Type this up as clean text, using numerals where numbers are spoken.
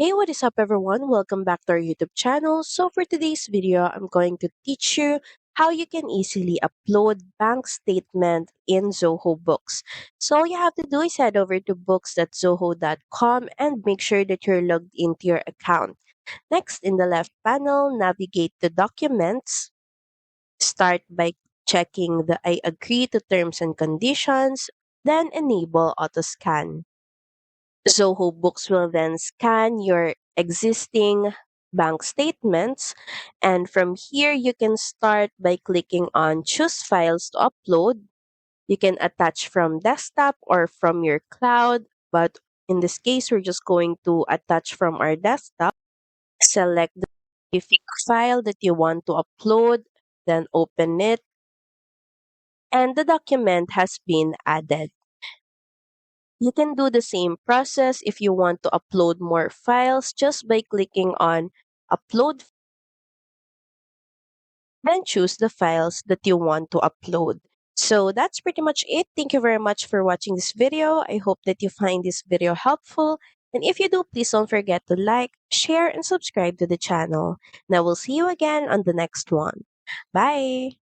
Hey, what is up everyone? Welcome back to our YouTube channel. So for today's video, I'm going to teach you how you can easily upload bank statement in Zoho Books. So all you have to do is head over to books.zoho.com and make sure that you're logged into your account. Next, in the left panel, navigate to Documents. Start by checking the I agree to terms and conditions, then enable auto scan. Zoho Books will then scan your existing bank statements. And from here, you can start by clicking on Choose Files to upload. You can attach from desktop or from your cloud. But in this case, we're just going to attach from our desktop. Select the specific file that you want to upload, then open it, and the document has been added. You can do the same process if you want to upload more files just by clicking on Upload, then choose the files that you want to upload. So that's pretty much it. Thank you very much for watching this video. I hope that you find this video helpful. And if you do, please don't forget to like, share, and subscribe to the channel. And I will see you again on the next one. Bye!